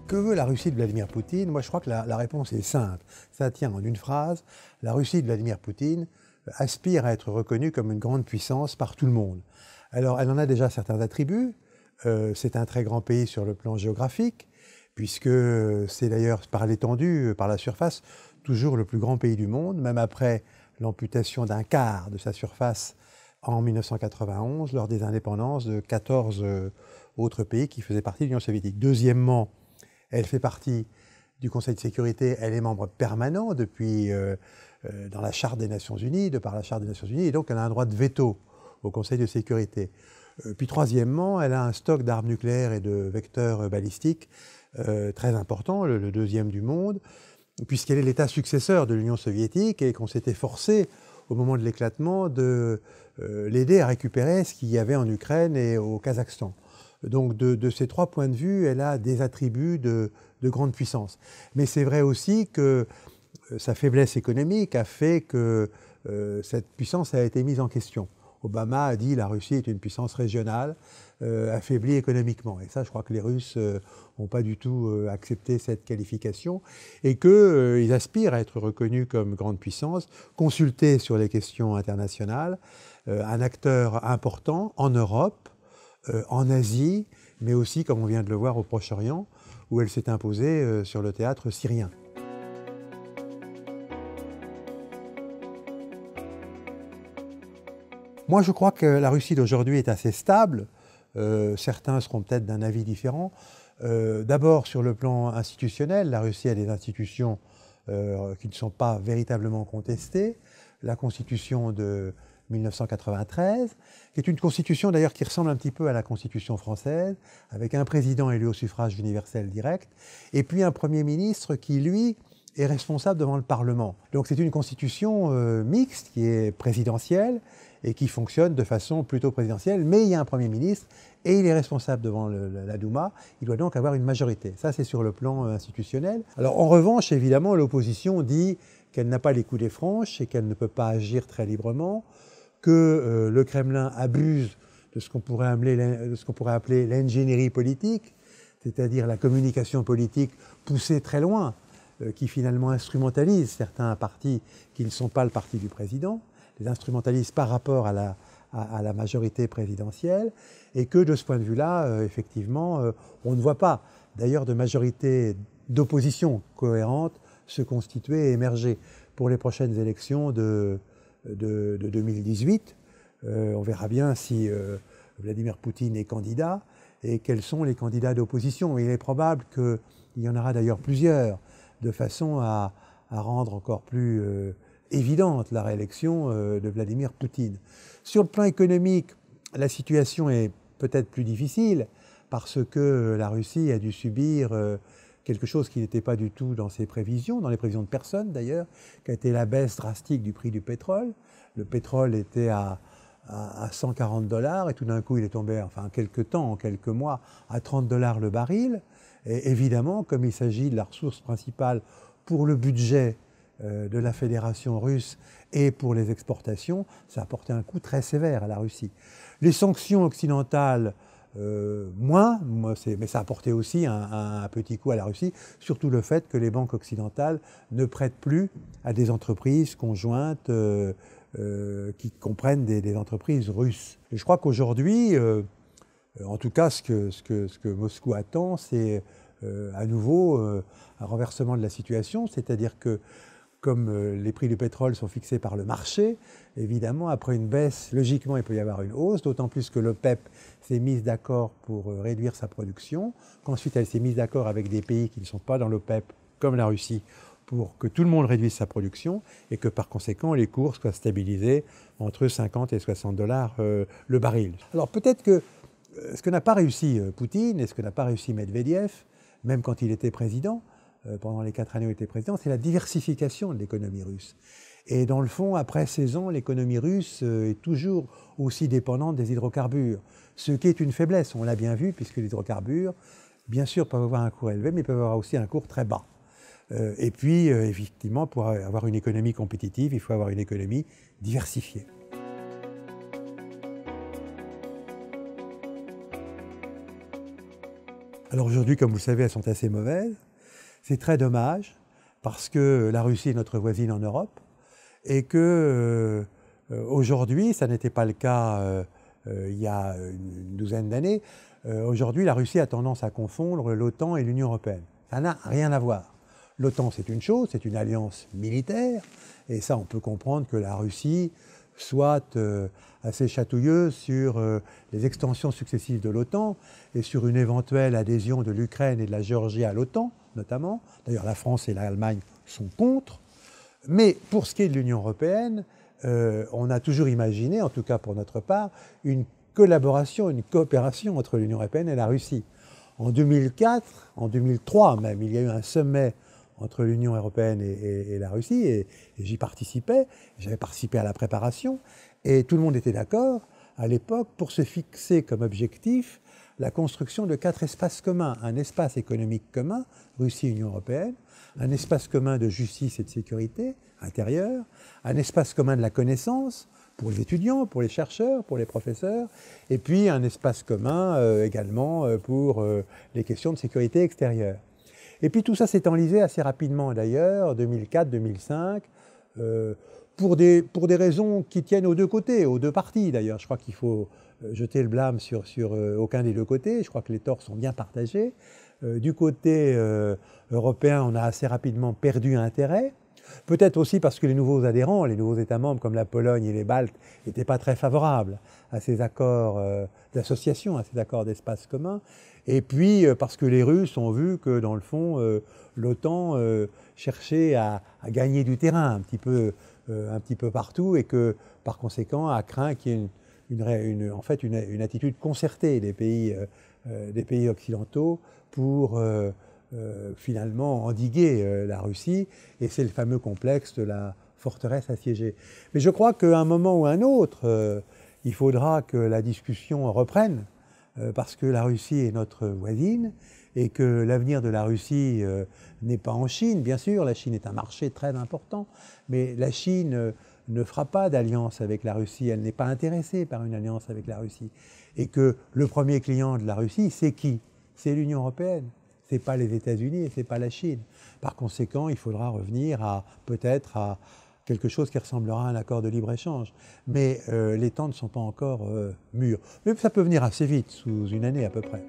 Que veut la Russie de Vladimir Poutine? Moi, je crois que la réponse est simple. Ça tient en une phrase. La Russie de Vladimir Poutine aspire à être reconnue comme une grande puissance par tout le monde. Alors, elle en a déjà certains attributs. C'est un très grand pays sur le plan géographique, puisque c'est d'ailleurs par l'étendue, par la surface, toujours le plus grand pays du monde, même après l'amputation d'un quart de sa surface en 1991, lors des indépendances de 14 autres pays qui faisaient partie de l'Union soviétique. Deuxièmement, elle fait partie du Conseil de sécurité, elle est membre permanent depuis, dans la Charte des Nations Unies, de par la Charte des Nations Unies, et donc elle a un droit de veto au Conseil de sécurité. Puis troisièmement, elle a un stock d'armes nucléaires et de vecteurs balistiques très important, le deuxième du monde, puisqu'elle est l'État successeur de l'Union soviétique et qu'on s'était forcé, au moment de l'éclatement, de l'aider à récupérer ce qu'il y avait en Ukraine et au Kazakhstan. Donc de ces trois points de vue, elle a des attributs de grande puissance. Mais c'est vrai aussi que sa faiblesse économique a fait que cette puissance a été mise en question. Obama a dit que la Russie est une puissance régionale, affaiblie économiquement. Et ça, je crois que les Russes n'ont pas du tout accepté cette qualification et qu'ils aspirent à être reconnus comme grande puissance, consultés sur les questions internationales, un acteur important en Europe, en Asie, mais aussi, comme on vient de le voir, au Proche-Orient, où elle s'est imposée sur le théâtre syrien. Moi, je crois que la Russie d'aujourd'hui est assez stable. Certains seront peut-être d'un avis différent. D'abord, sur le plan institutionnel, la Russie a des institutions qui ne sont pas véritablement contestées. La Constitution de 1993, qui est une constitution d'ailleurs qui ressemble un petit peu à la constitution française, avec un président élu au suffrage universel direct, et puis un Premier ministre qui, lui, est responsable devant le Parlement. Donc c'est une constitution mixte, qui est présidentielle, et qui fonctionne de façon plutôt présidentielle, mais il y a un Premier ministre, et il est responsable devant la Douma, il doit donc avoir une majorité. Ça, c'est sur le plan institutionnel. Alors en revanche, évidemment, l'opposition dit qu'elle n'a pas les coudées franches et qu'elle ne peut pas agir très librement, que le Kremlin abuse de ce qu'on pourrait appeler l'ingénierie politique, c'est-à-dire la communication politique poussée très loin, qui finalement instrumentalise certains partis qui ne sont pas le parti du président, les instrumentalise par rapport à la majorité présidentielle, et que de ce point de vue-là, effectivement, on ne voit pas d'ailleurs de majorité d'opposition cohérente se constituer et émerger pour les prochaines élections de 2018. On verra bien si Vladimir Poutine est candidat et quels sont les candidats d'opposition. Il est probable qu'il y en aura d'ailleurs plusieurs, de façon à rendre encore plus évidente la réélection de Vladimir Poutine. Sur le plan économique, la situation est peut-être plus difficile parce que la Russie a dû subir quelque chose qui n'était pas du tout dans ses prévisions, dans les prévisions de personne d'ailleurs, qui a été la baisse drastique du prix du pétrole. Le pétrole était à 140 $ et tout d'un coup il est tombé, enfin en quelques temps, en quelques mois, à 30 $ le baril. Et évidemment, comme il s'agit de la ressource principale pour le budget de la Fédération russe et pour les exportations, ça a porté un coup très sévère à la Russie. Les sanctions occidentales, mais ça a porté aussi un petit coup à la Russie, surtout le fait que les banques occidentales ne prêtent plus à des entreprises conjointes qui comprennent des entreprises russes. Et je crois qu'aujourd'hui, en tout cas, ce que Moscou attend, c'est à nouveau un renversement de la situation, c'est-à-dire que comme les prix du pétrole sont fixés par le marché, évidemment, après une baisse, logiquement, il peut y avoir une hausse, d'autant plus que l'OPEP s'est mise d'accord pour réduire sa production, qu'ensuite elle s'est mise d'accord avec des pays qui ne sont pas dans l'OPEP, comme la Russie, pour que tout le monde réduise sa production et que par conséquent, les cours soient stabilisés entre 50 et 60 $ le baril. Alors peut-être que ce que n'a pas réussi Poutine et ce que n'a pas réussi Medvedev, même quand il était président, pendant les 4 années où il était président, c'est la diversification de l'économie russe. Et dans le fond, après 16 ans, l'économie russe est toujours aussi dépendante des hydrocarbures, ce qui est une faiblesse, on l'a bien vu, puisque les hydrocarbures, bien sûr, peuvent avoir un cours élevé, mais peuvent avoir aussi un cours très bas. Et puis, effectivement, pour avoir une économie compétitive, il faut avoir une économie diversifiée. Alors aujourd'hui, comme vous le savez, elles sont assez mauvaises. C'est très dommage parce que la Russie est notre voisine en Europe et que aujourd'hui, ça n'était pas le cas il y a une douzaine d'années. Aujourd'hui, la Russie a tendance à confondre l'OTAN et l'Union européenne. Ça n'a rien à voir. L'OTAN, c'est une chose, c'est une alliance militaire, et ça, on peut comprendre que la Russie soit assez chatouilleuse sur les extensions successives de l'OTAN et sur une éventuelle adhésion de l'Ukraine et de la Géorgie à l'OTAN, notamment. D'ailleurs, la France et l'Allemagne sont contre. Mais pour ce qui est de l'Union européenne, on a toujours imaginé, en tout cas pour notre part, une collaboration, une coopération entre l'Union européenne et la Russie. En 2004, en 2003 même, il y a eu un sommet entre l'Union européenne et la Russie, et j'y participais, j'avais participé à la préparation, et tout le monde était d'accord, à l'époque, pour se fixer comme objectif la construction de 4 espaces communs. Un espace économique commun, Russie-Union européenne, un espace commun de justice et de sécurité intérieure, un espace commun de la connaissance, pour les étudiants, pour les chercheurs, pour les professeurs, et puis un espace commun également pour les questions de sécurité extérieure. Et puis tout ça s'est enlisé assez rapidement d'ailleurs, 2004-2005, pour des raisons qui tiennent aux deux côtés, aux deux parties d'ailleurs. Je crois qu'il faut jeter le blâme sur aucun des deux côtés, je crois que les torts sont bien partagés. Du côté européen, on a assez rapidement perdu intérêt. Peut-être aussi parce que les nouveaux adhérents, les nouveaux États membres comme la Pologne et les Baltes, n'étaient pas très favorables à ces accords d'association, à ces accords d'espace commun. Et puis parce que les Russes ont vu que dans le fond, l'OTAN cherchait à gagner du terrain un petit peu partout et que par conséquent a craint qu'il y ait une attitude concertée des pays occidentaux pour finalement endiguer la Russie, et c'est le fameux complexe de la forteresse assiégée. Mais je crois qu'à un moment ou à un autre, il faudra que la discussion reprenne, parce que la Russie est notre voisine, et que l'avenir de la Russie n'est pas en Chine. Bien sûr, la Chine est un marché très important, mais la Chine ne fera pas d'alliance avec la Russie, elle n'est pas intéressée par une alliance avec la Russie. Et que le premier client de la Russie, c'est qui? C'est l'Union européenne. Ce n'est pas les États-Unis et ce n'est pas la Chine. Par conséquent, il faudra revenir peut-être à quelque chose qui ressemblera à un accord de libre-échange. Mais les temps ne sont pas encore mûrs. Mais ça peut venir assez vite, sous une année à peu près.